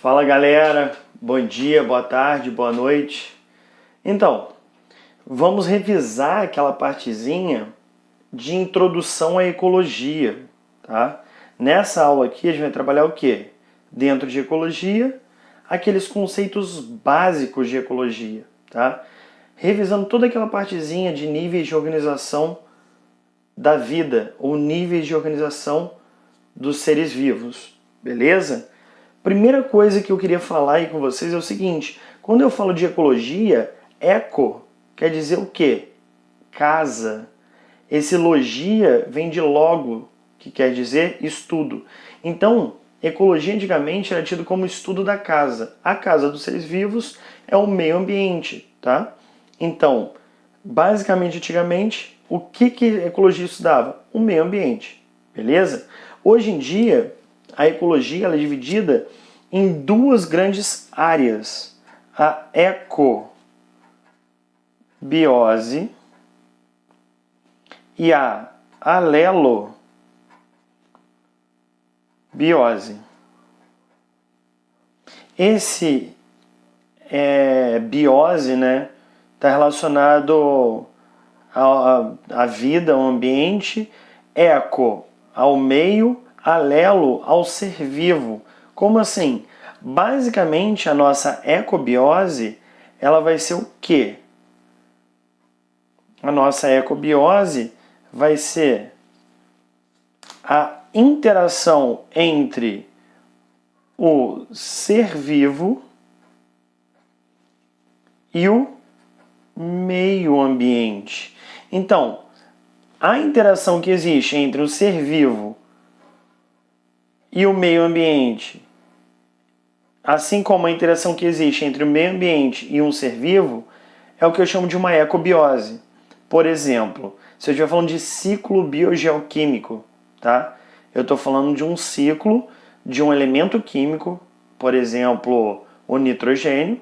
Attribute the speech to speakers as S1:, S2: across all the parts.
S1: Fala galera, bom dia, boa tarde, boa noite. Então, vamos revisar aquela partezinha de introdução à ecologia, tá? Nessa aula aqui a gente vai trabalhar o quê? Dentro de ecologia, aqueles conceitos básicos de ecologia, tá? Revisando toda aquela partezinha de níveis de organização da vida, ou níveis de organização dos seres vivos, beleza? Primeira coisa que eu queria falar aí com vocês é o seguinte: quando eu falo de ecologia, eco quer dizer o quê? Casa. Esse logia vem de logo, que quer dizer estudo. Então, ecologia antigamente era tido como estudo da casa. A casa dos seres vivos é o meio ambiente, tá? Então, basicamente, antigamente, o que a ecologia estudava? O meio ambiente, beleza? Hoje em dia, a ecologia ela é dividida em duas grandes áreas. A ecobiose e a alelobiose. Esse biose, né, está relacionado à vida, ao ambiente, eco ao meio, alelo ao ser vivo. Como assim? Basicamente, a nossa ecobiose, ela vai ser o quê? A nossa ecobiose vai ser a interação entre o ser vivo e o meio ambiente. Então, a interação que existe entre o ser vivo e o meio ambiente, assim como a interação que existe entre o meio ambiente e um ser vivo, é o que eu chamo de uma ecobiose. Por exemplo, se eu estiver falando de ciclo biogeoquímico, tá? Eu estou falando de um ciclo de um elemento químico, por exemplo, o nitrogênio,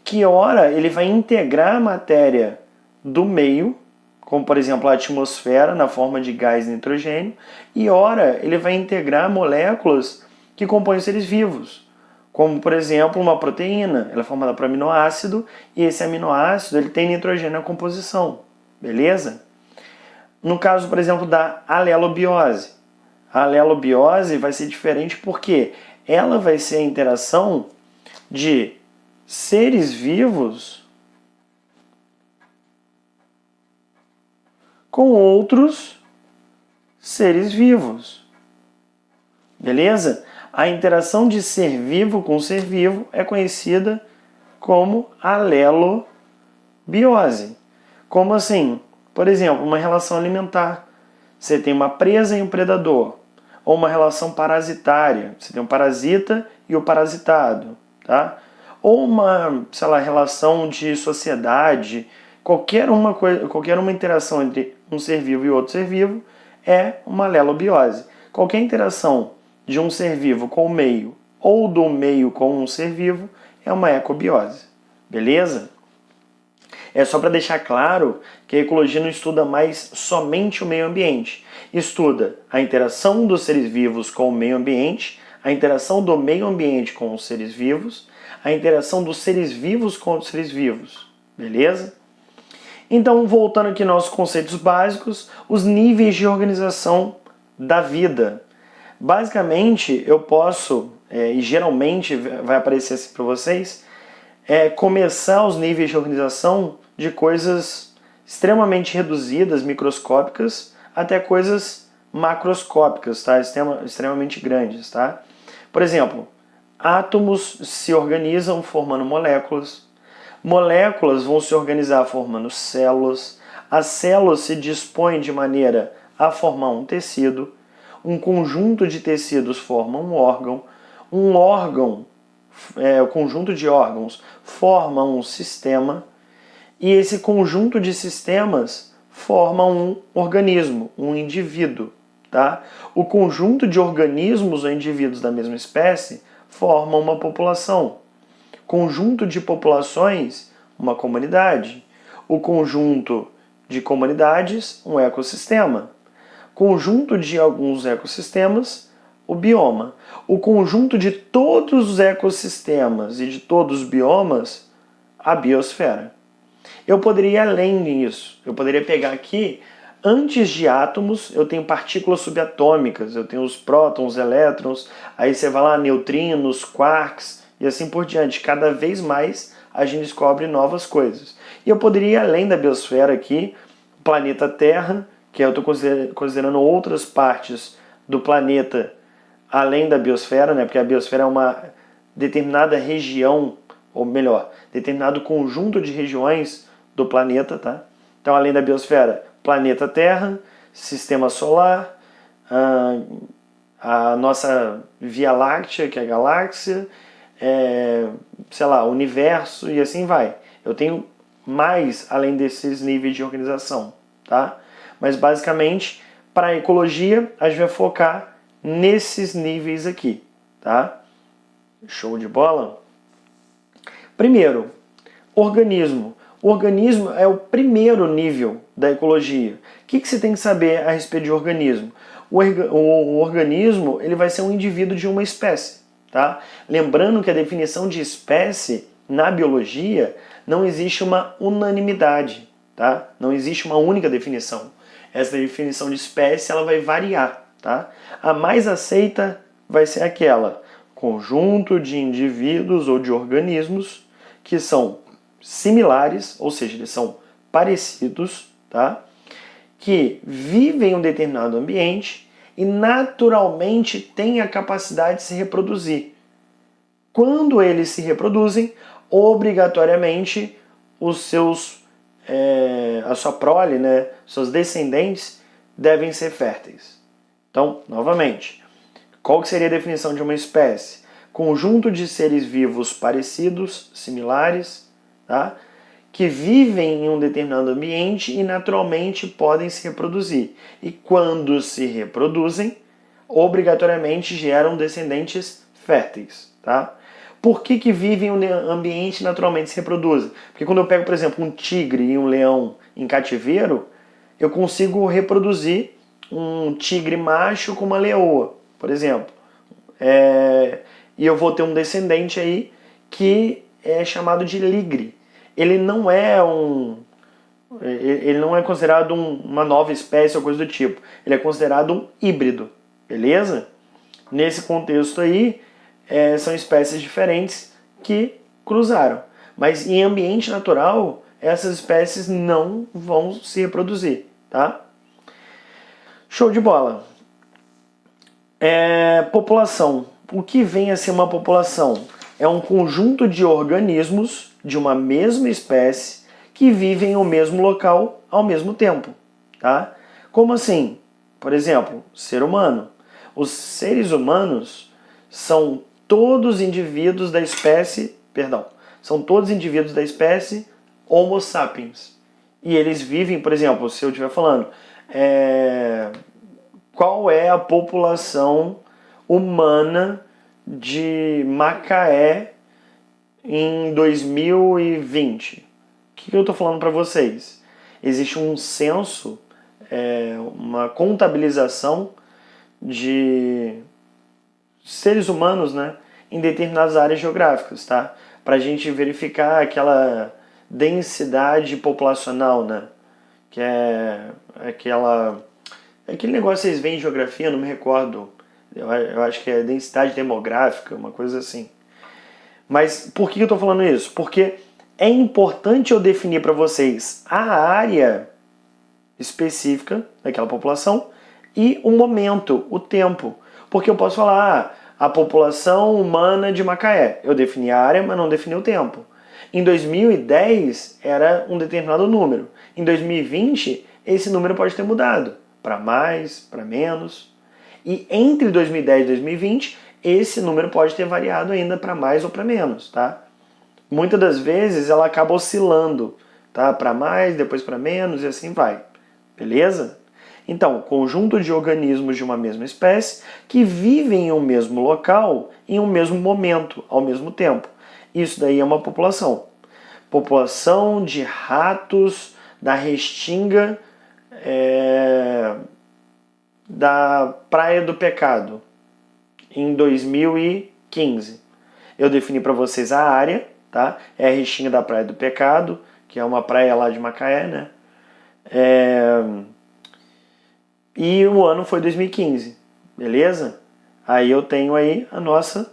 S1: que ora ele vai integrar a matéria do meio, como por exemplo a atmosfera na forma de gás nitrogênio, e ora ele vai integrar moléculas que compõem os seres vivos, como por exemplo uma proteína, ela é formada por aminoácido, e esse aminoácido ele tem nitrogênio na composição, beleza? No caso, por exemplo, da alelobiose, a alelobiose vai ser diferente porque ela vai ser a interação de seres vivos com outros seres vivos. Beleza? A interação de ser vivo com ser vivo é conhecida como alelobiose. Como assim? Por exemplo, uma relação alimentar. Você tem uma presa e um predador. Ou uma relação parasitária. Você tem um parasita e o parasitado. Tá? Ou uma, sei lá, relação de sociedade. Qualquer uma interação entre um ser vivo e outro ser vivo é uma alelobiose. Qualquer interação de um ser vivo com o meio ou do meio com um ser vivo é uma ecobiose. Beleza? É só para deixar claro que a ecologia não estuda mais somente o meio ambiente. Estuda a interação dos seres vivos com o meio ambiente, a interação do meio ambiente com os seres vivos, a interação dos seres vivos com os seres vivos. Beleza? Então, voltando aqui aos nossos conceitos básicos, os níveis de organização da vida. Basicamente, eu posso, e geralmente vai aparecer assim para vocês, começar os níveis de organização de coisas extremamente reduzidas, microscópicas, até coisas macroscópicas, tá? Extremamente grandes. Tá? Por exemplo, átomos se organizam formando moléculas, moléculas vão se organizar formando células, as células se dispõem de maneira a formar um tecido, um conjunto de tecidos forma um órgão o conjunto de órgãos forma um sistema, e esse conjunto de sistemas forma um organismo, um indivíduo. Tá? O conjunto de organismos ou indivíduos da mesma espécie forma uma população. Conjunto de populações, uma comunidade. O conjunto de comunidades, um ecossistema. Conjunto de alguns ecossistemas, o bioma. O conjunto de todos os ecossistemas e de todos os biomas, a biosfera. Eu poderia ir além disso. Eu poderia pegar aqui, antes de átomos, eu tenho partículas subatômicas, eu tenho os prótons, elétrons, aí você vai lá, neutrinos, quarks e assim por diante. Cada vez mais a gente descobre novas coisas. E eu poderia ir além da biosfera aqui, planeta Terra, que eu estou considerando outras partes do planeta além da biosfera, né? Porque a biosfera é uma determinada região, ou melhor, determinado conjunto de regiões do planeta, tá? Então, além da biosfera, planeta Terra, sistema solar, a nossa Via Láctea, que é a galáxia, sei lá, universo e assim vai. Eu tenho mais além desses níveis de organização, tá? Mas basicamente, para a ecologia, a gente vai focar nesses níveis aqui, tá? Show de bola? Primeiro, organismo. O organismo é o primeiro nível da ecologia. O que você tem que saber a respeito de organismo? O organismo ele vai ser um indivíduo de uma espécie. Tá? Lembrando que a definição de espécie na biologia não existe uma unanimidade. Tá? Não existe uma única definição. Essa definição de espécie ela vai variar. Tá? A mais aceita vai ser aquela: conjunto de indivíduos ou de organismos que são similares, ou seja, eles são parecidos, tá? Que vivem em um determinado ambiente e naturalmente têm a capacidade de se reproduzir. Quando eles se reproduzem, obrigatoriamente a sua prole, né, seus descendentes devem ser férteis. Então, novamente, qual que seria a definição de uma espécie? Conjunto de seres vivos parecidos, similares, tá? Que vivem em um determinado ambiente e naturalmente podem se reproduzir. E quando se reproduzem, obrigatoriamente geram descendentes férteis. Tá? Por que vivem em um ambiente e naturalmente se reproduzem? Porque quando eu pego, por exemplo, um tigre e um leão em cativeiro, eu consigo reproduzir um tigre macho com uma leoa, por exemplo. E eu vou ter um descendente aí que é chamado de ligre. Ele não é considerado uma nova espécie ou coisa do tipo. Ele é considerado um híbrido, beleza? Nesse contexto aí, são espécies diferentes que cruzaram. Mas em ambiente natural, essas espécies não vão se reproduzir, tá? Show de bola. População. O que vem a ser uma população? É um conjunto de organismos de uma mesma espécie que vivem no mesmo local ao mesmo tempo. Tá? Como assim? Por exemplo, ser humano. Os seres humanos são todos indivíduos da espécie, são todos indivíduos da espécie Homo sapiens. E eles vivem, por exemplo, se eu estiver falando, qual é a população humana de Macaé em 2020? O que eu estou falando para vocês? Existe um censo, uma contabilização de seres humanos, né, em determinadas áreas geográficas, tá? Para a gente verificar aquela densidade populacional, né? Que é aquele negócio que vocês veem em geografia, eu não me recordo. Eu acho que é densidade demográfica, uma coisa assim. Mas por que eu estou falando isso? Porque é importante eu definir para vocês a área específica daquela população e o momento, o tempo. Porque eu posso falar, a população humana de Macaé. Eu defini a área, mas não defini o tempo. Em 2010 era um determinado número. Em 2020, esse número pode ter mudado para mais, para menos. E entre 2010 e 2020, esse número pode ter variado ainda para mais ou para menos, tá? Muitas das vezes ela acaba oscilando, tá? Para mais, depois para menos e assim vai. Beleza? Então, conjunto de organismos de uma mesma espécie que vivem em um mesmo local, em um mesmo momento, ao mesmo tempo. Isso daí é uma população. População de ratos da restinga da Praia do Pecado. em 2015. Eu defini para vocês a área, tá? É a Rixinha da Praia do Pecado, que é uma praia lá de Macaé, né? E o ano foi 2015, beleza? Aí eu tenho aí a nossa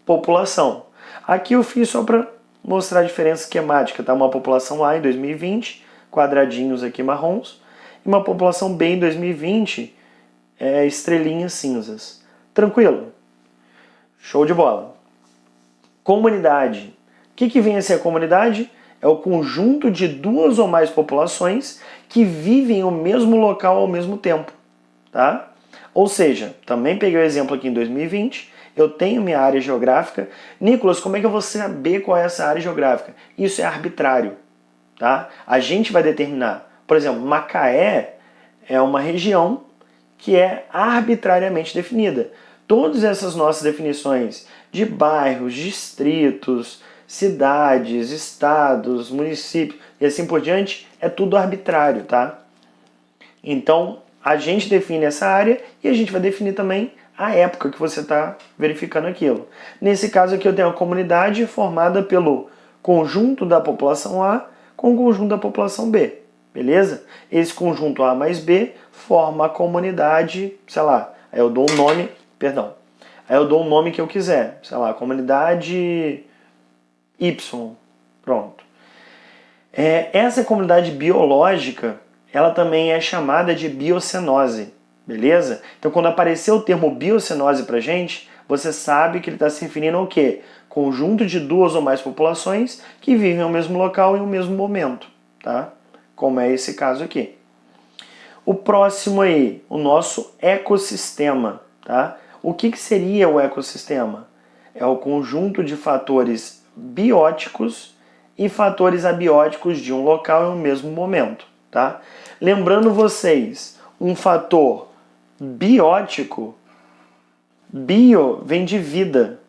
S1: população. Aqui eu fiz só para mostrar a diferença esquemática, tá? Uma população A em 2020, quadradinhos aqui marrons, e uma população B em 2020, estrelinhas cinzas. Tranquilo? Show de bola. Comunidade. O que vem a ser a comunidade? É o conjunto de duas ou mais populações que vivem em um mesmo local ao mesmo tempo, tá? Ou seja, também peguei o exemplo aqui em 2020, eu tenho minha área geográfica. Nicolas, como é que eu vou saber qual é essa área geográfica? Isso é arbitrário, tá? A gente vai determinar. Por exemplo, Macaé é uma região que é arbitrariamente definida. Todas essas nossas definições de bairros, distritos, cidades, estados, municípios e assim por diante, é tudo arbitrário, tá? Então, a gente define essa área e a gente vai definir também a época que você está verificando aquilo. Nesse caso aqui eu tenho a comunidade formada pelo conjunto da população A com o conjunto da população B, beleza? Esse conjunto A mais B forma a comunidade, sei lá, aí eu dou um nome, aí eu dou um nome que eu quiser, sei lá, comunidade Y, pronto. Essa comunidade biológica, ela também é chamada de biocenose, beleza? Então quando aparecer o termo biocenose pra gente, você sabe que ele está se referindo ao quê? Conjunto de duas ou mais populações que vivem no mesmo local em um mesmo momento, tá? Como é esse caso aqui. O próximo aí, o nosso ecossistema, tá? O que seria o ecossistema? É o conjunto de fatores bióticos e fatores abióticos de um local em um mesmo momento, tá? Lembrando vocês, um fator biótico, bio vem de vida,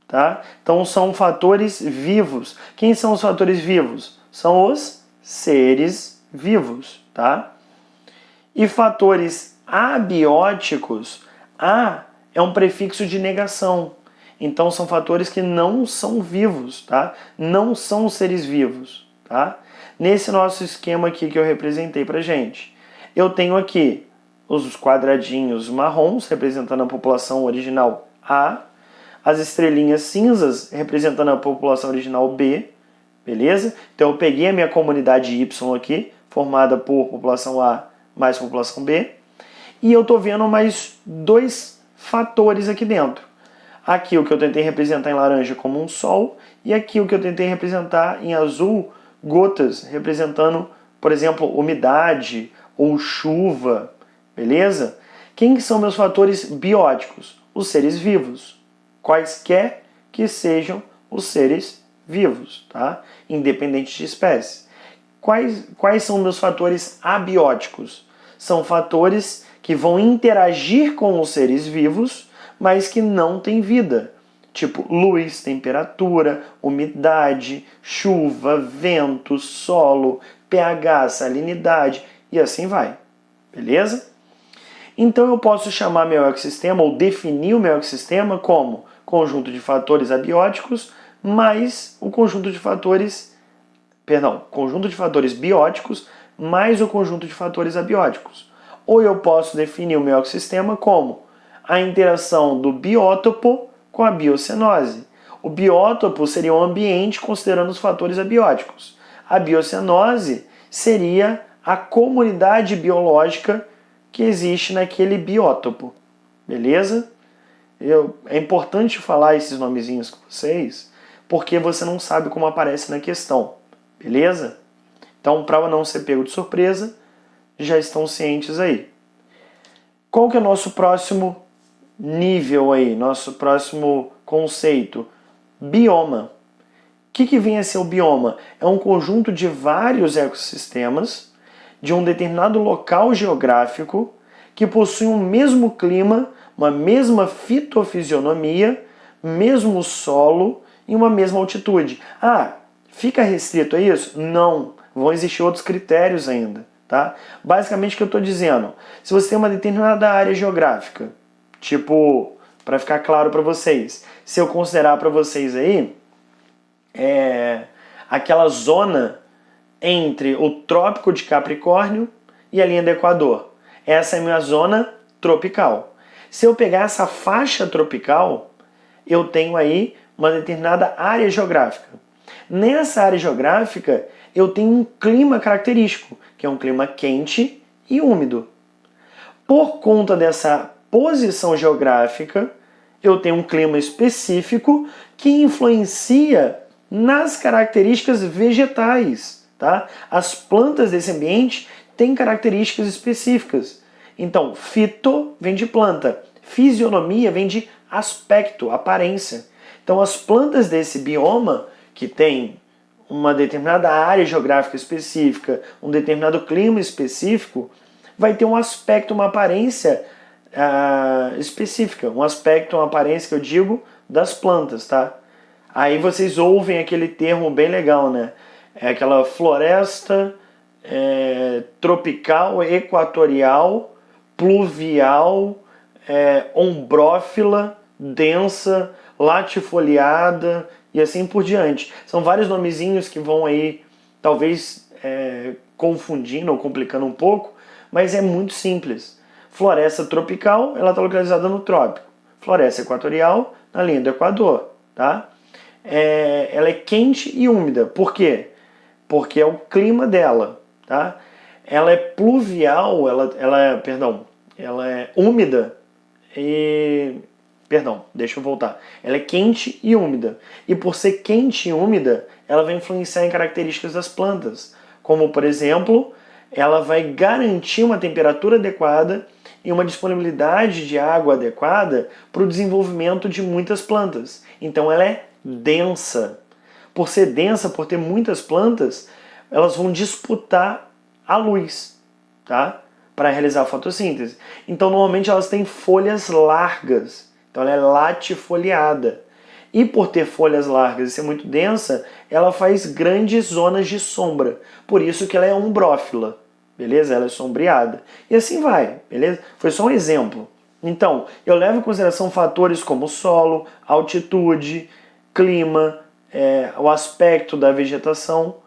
S1: tá? Então são fatores vivos. Quem são os fatores vivos? São os seres vivos, tá? E fatores abióticos, A é um prefixo de negação. Então são fatores que não são vivos, tá? Não são seres vivos, tá? Nesse nosso esquema aqui que eu representei pra gente, eu tenho aqui os quadradinhos marrons representando a população original A, as estrelinhas cinzas representando a população original B, beleza? Então eu peguei a minha comunidade Y aqui, formada por população A mais população B, e eu tô vendo mais dois fatores aqui dentro. Aqui o que eu tentei representar em laranja como um sol, e aqui o que eu tentei representar em azul, gotas, representando, por exemplo, umidade ou chuva, beleza? Quem são meus fatores bióticos? Os seres vivos, quaisquer que sejam os seres vivos, tá? Independente de espécie. Quais são meus fatores abióticos? São fatores que vão interagir com os seres vivos, mas que não têm vida. Tipo luz, temperatura, umidade, chuva, vento, solo, pH, salinidade e assim vai. Beleza? Então eu posso chamar meu ecossistema ou definir o meu ecossistema como conjunto de fatores abióticos mais o conjunto de fatores, conjunto de fatores bióticos mais o conjunto de fatores abióticos. Ou eu posso definir o meu ecossistema como a interação do biótopo com a biocenose. O biótopo seria o ambiente considerando os fatores abióticos. A biocenose seria a comunidade biológica que existe naquele biótopo. Beleza? É importante falar esses nomezinhos com vocês, porque você não sabe como aparece na questão. Beleza? Então, para não ser pego de surpresa, já estão cientes aí. Qual que é o nosso próximo nível aí, nosso próximo conceito? Bioma. O que vem a ser o bioma? É um conjunto de vários ecossistemas de um determinado local geográfico que possui um mesmo clima, uma mesma fitofisionomia, mesmo solo e uma mesma altitude. Fica restrito a isso? Não. Vão existir outros critérios ainda, tá? Basicamente o que eu estou dizendo, se você tem uma determinada área geográfica, Tipo, para ficar claro para vocês, se eu considerar para vocês aí aquela zona entre o Trópico de Capricórnio e a linha do Equador. Essa é a minha zona tropical. Se eu pegar essa faixa tropical, eu tenho aí uma determinada área geográfica. Nessa área geográfica, eu tenho um clima característico, que é um clima quente e úmido. Por conta dessa posição geográfica, eu tenho um clima específico que influencia nas características vegetais. Tá? As plantas desse ambiente têm características específicas. Então, fito vem de planta, fisionomia vem de aspecto, aparência. Então, as plantas desse bioma, que tem uma determinada área geográfica específica, um determinado clima específico, vai ter um aspecto, uma aparência específica. Um aspecto, uma aparência que eu digo das plantas, tá? Aí vocês ouvem aquele termo bem legal, né? É aquela floresta tropical, equatorial, pluvial, ombrófila, densa, latifoliada e assim por diante. São vários nomezinhos que vão aí, talvez confundindo ou complicando um pouco, mas é muito simples. Floresta tropical, ela está localizada no trópico. Floresta equatorial, na linha do Equador, tá? Ela é quente e úmida. Por quê? Porque é o clima dela, tá? Ela é pluvial, ela é úmida e... Perdão, deixa eu voltar. Ela é quente e úmida. E por ser quente e úmida, ela vai influenciar em características das plantas. Como, por exemplo, ela vai garantir uma temperatura adequada e uma disponibilidade de água adequada para o desenvolvimento de muitas plantas. Então ela é densa. Por ser densa, por ter muitas plantas, elas vão disputar a luz, tá? Para realizar a fotossíntese. Então normalmente elas têm folhas largas. Então ela é latifoliada. E por ter folhas largas e ser muito densa, ela faz grandes zonas de sombra. Por isso que ela é umbrófila. Beleza? Ela é sombreada. E assim vai, beleza? Foi só um exemplo. Então, eu levo em consideração fatores como solo, altitude, clima, o aspecto da vegetação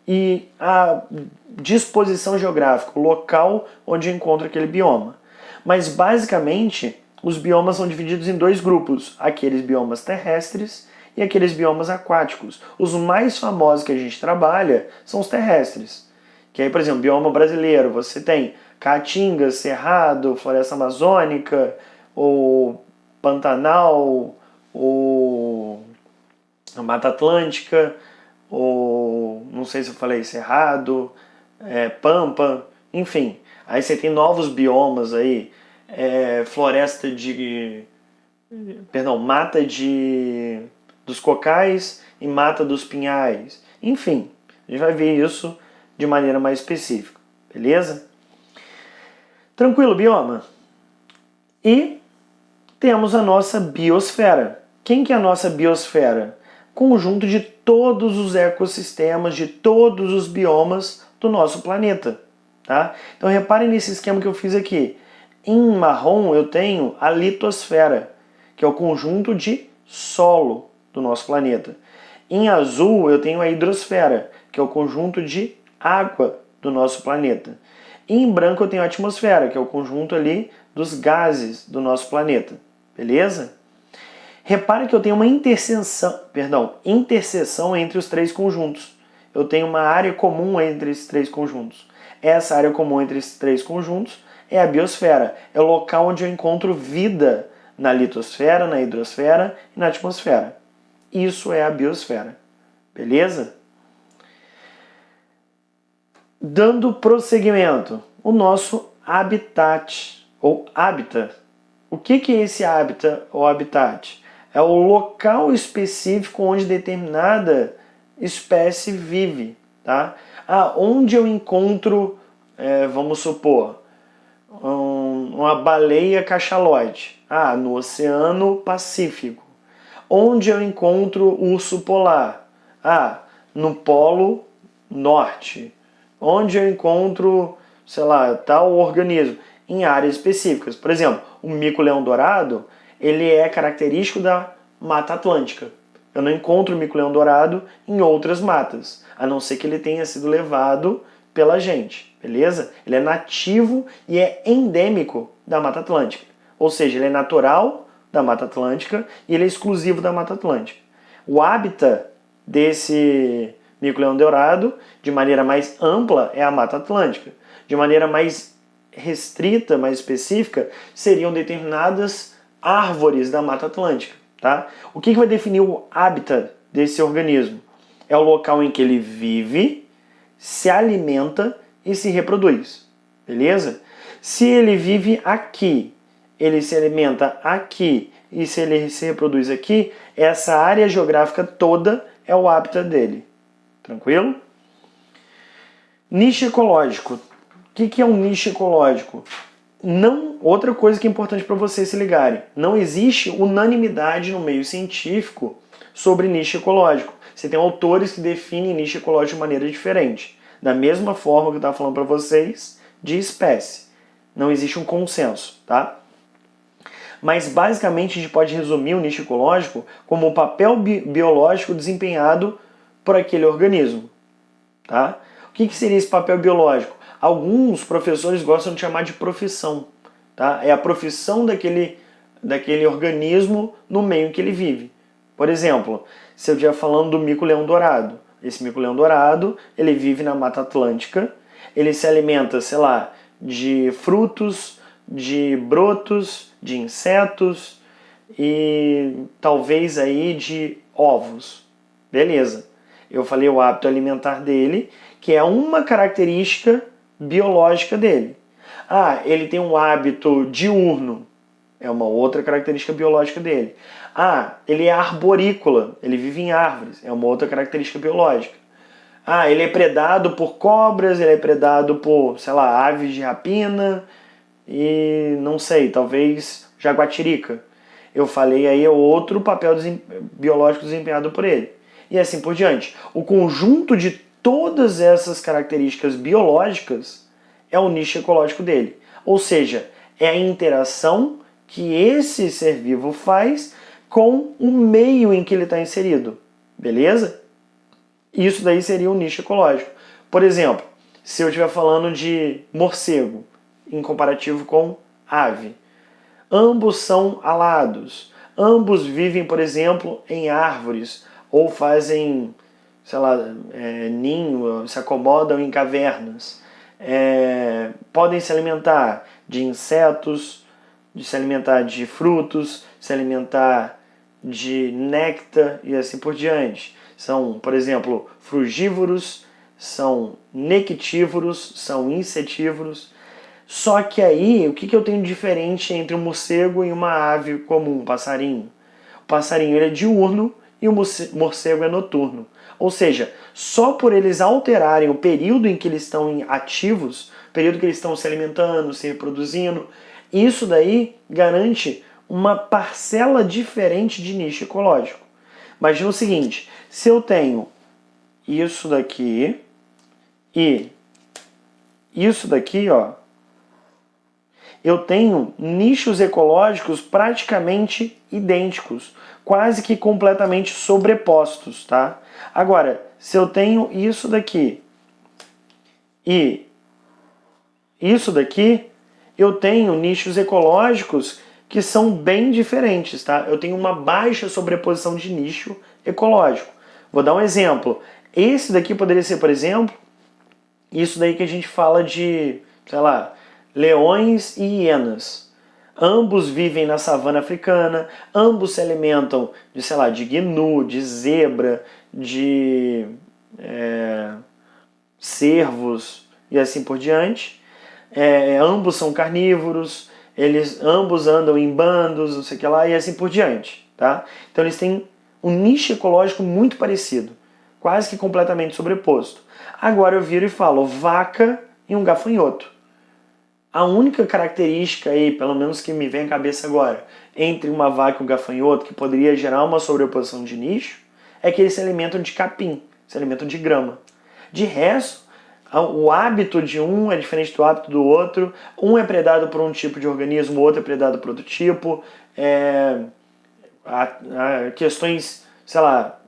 S1: e a disposição geográfica, o local onde eu encontro aquele bioma. Mas, basicamente, os biomas são divididos em dois grupos, aqueles biomas terrestres e aqueles biomas aquáticos. Os mais famosos que a gente trabalha são os terrestres. Que aí, por exemplo, bioma brasileiro, você tem Caatinga, Cerrado, Floresta Amazônica, ou Pantanal, ou Mata Atlântica, ou não sei se eu falei Cerrado, Pampa, enfim. Aí você tem novos biomas aí, mata dos cocais e mata dos pinhais. Enfim, a gente vai ver isso de maneira mais específica, beleza? Tranquilo, bioma? E temos a nossa biosfera. Quem que é a nossa biosfera? Conjunto de todos os ecossistemas, de todos os biomas do nosso planeta, tá? Então reparem nesse esquema que eu fiz aqui. Em marrom eu tenho a litosfera, que é o conjunto de solo do nosso planeta. Em azul eu tenho a hidrosfera, que é o conjunto de água do nosso planeta. E em branco eu tenho a atmosfera, que é o conjunto ali dos gases do nosso planeta. Beleza? Repare que eu tenho uma interseção entre os três conjuntos. Eu tenho uma área comum entre esses três conjuntos. Essa área comum entre esses três conjuntos é a biosfera. É o local onde eu encontro vida na litosfera, na hidrosfera e na atmosfera. Isso é a biosfera. Beleza? Dando prosseguimento, o nosso habitat ou hábitat. O que é esse hábitat ou habitat? É o local específico onde determinada espécie vive, tá? Onde eu encontro, vamos supor, uma baleia cachalote? No Oceano Pacífico. Onde eu encontro o urso polar? No Polo Norte. Onde eu encontro, sei lá, tal organismo? Em áreas específicas. Por exemplo, o mico-leão-dourado, ele é característico da Mata Atlântica. Eu não encontro o mico-leão-dourado em outras matas, a não ser que ele tenha sido levado pela gente, beleza? Ele é nativo e é endêmico da Mata Atlântica. Ou seja, ele é natural da Mata Atlântica e ele é exclusivo da Mata Atlântica. O hábitat desse mico-leão-dourado, de maneira mais ampla, é a Mata Atlântica. De maneira mais restrita, mais específica, seriam determinadas árvores da Mata Atlântica. Tá? O que vai definir o hábitat desse organismo? É o local em que ele vive, se alimenta e se reproduz. Beleza? Se ele vive aqui, ele se alimenta aqui e se ele se reproduz aqui, essa área geográfica toda é o hábitat dele. Tranquilo? Nicho ecológico. O que é um nicho ecológico? Outra coisa que é importante para vocês se ligarem, não existe unanimidade no meio científico sobre nicho ecológico. Você tem autores que definem nicho ecológico de maneira diferente. Da mesma forma que eu estava falando para vocês de espécie. Não existe um consenso, tá? Mas basicamente a gente pode resumir o nicho ecológico como o papel biológico desempenhado por aquele organismo. Tá? O que seria esse papel biológico? Alguns professores gostam de chamar de profissão. Tá? É a profissão daquele organismo no meio em que ele vive. Por exemplo, se eu estiver falando do mico-leão-dourado. Esse mico-leão-dourado, ele vive na Mata Atlântica, ele se alimenta, sei lá, de frutos, de brotos, de insetos e talvez aí de ovos. Beleza. Eu falei o hábito alimentar dele, que é uma característica biológica dele. Ah, ele tem um hábito diurno, é uma outra característica biológica dele. Ah, ele é arborícola, ele vive em árvores, é uma outra característica biológica. Ah, ele é predado por cobras, ele é predado por, sei lá, aves de rapina e não sei, talvez jaguatirica. Eu falei aí é outro papel biológico desempenhado por ele. E assim por diante. O conjunto de todas essas características biológicas é o nicho ecológico dele. Ou seja, é a interação que esse ser vivo faz com o meio em que ele está inserido. Beleza? Isso daí seria um nicho ecológico. Por exemplo, se eu estiver falando de morcego, em comparativo com ave. Ambos são alados. Ambos vivem, por exemplo, em árvores ou fazem, sei lá, ninho, se acomodam em cavernas. Podem se alimentar de insetos, se alimentar de frutos, se alimentar de néctar e assim por diante. São, por exemplo, frugívoros, são nectívoros, são insetívoros. Só que aí, o que eu tenho de diferente entre um morcego e uma ave comum, um passarinho? O passarinho ele é diurno e o morcego é noturno. Ou seja, só por eles alterarem o período em que eles estão ativos, o período que eles estão se alimentando, se reproduzindo, isso daí garante uma parcela diferente de nicho ecológico. Imagina o seguinte, se eu tenho isso daqui e isso daqui, ó, eu tenho nichos ecológicos praticamente idênticos, quase que completamente sobrepostos, tá? Agora, se eu tenho isso daqui e isso daqui, eu tenho nichos ecológicos que são bem diferentes, tá? Eu tenho uma baixa sobreposição de nicho ecológico. Vou dar um exemplo. Esse daqui poderia ser, por exemplo, isso daí que a gente fala de, sei lá, leões e hienas. Ambos vivem na savana africana, ambos se alimentam de, sei lá, de gnu, de zebra, de cervos e assim por diante. Ambos são carnívoros, ambos andam em bandos, não sei o que lá, e assim por diante. Tá? Então eles têm um nicho ecológico muito parecido, quase que completamente sobreposto. Agora eu viro e falo vaca e um gafanhoto. A única característica aí, pelo menos que me vem à cabeça agora, entre uma vaca e um gafanhoto, que poderia gerar uma sobreposição de nicho, é que eles se alimentam de capim, se alimentam de grama. De resto, O hábito de um é diferente do hábito do outro, um é predado por um tipo de organismo, o outro é predado por outro tipo, questões, sei lá,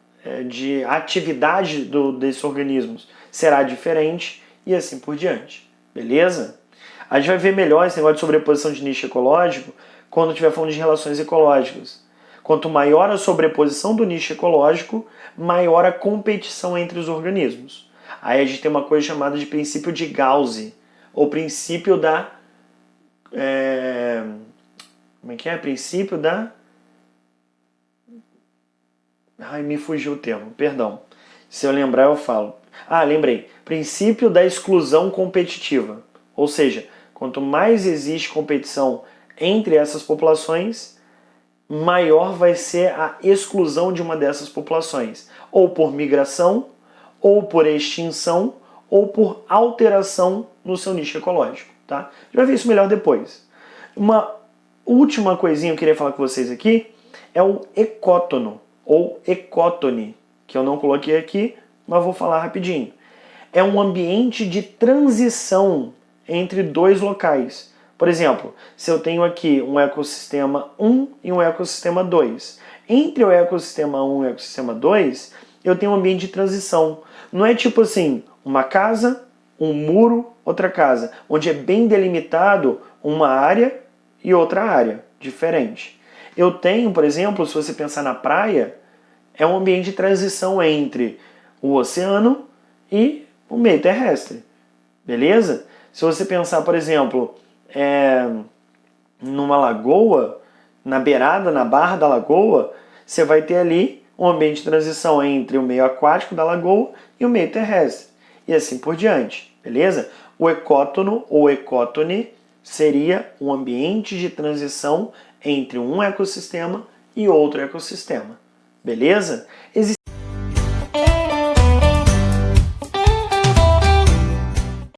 S1: de atividade desses organismos será diferente e assim por diante, beleza? A gente vai ver melhor esse negócio de sobreposição de nicho ecológico quando estiver falando de relações ecológicas. Quanto maior a sobreposição do nicho ecológico, maior a competição entre os organismos. Aí a gente tem uma coisa chamada de princípio de Gauss, ou princípio da... como é que é? Princípio da... Ai, me fugiu o termo, perdão. Se eu lembrar, eu falo. Ah, lembrei. Princípio da exclusão competitiva. Ou seja, quanto mais existe competição entre essas populações, maior vai ser a exclusão de uma dessas populações. Ou por migração, ou por extinção, ou por alteração no seu nicho ecológico. Tá? A gente vai ver isso melhor depois. Uma última coisinha que eu queria falar com vocês aqui é o ecótono, ou ecótone, que eu não coloquei aqui, mas vou falar rapidinho. É um ambiente de transição entre dois locais. Por exemplo, se eu tenho aqui um ecossistema 1 e um ecossistema 2. Entre o ecossistema 1 e o ecossistema 2, eu tenho um ambiente de transição. Não é tipo assim, uma casa, um muro, outra casa, onde é bem delimitado uma área e outra área, diferente. Eu tenho, por exemplo, se você pensar na praia, é um ambiente de transição entre o oceano e o meio terrestre. Beleza? Se você pensar, por exemplo, numa lagoa, na beirada, na barra da lagoa, você vai ter ali um ambiente de transição entre o meio aquático da lagoa e o meio terrestre. E assim por diante. Beleza? O ecótono ou ecótone seria um ambiente de transição entre um ecossistema e outro ecossistema. Beleza?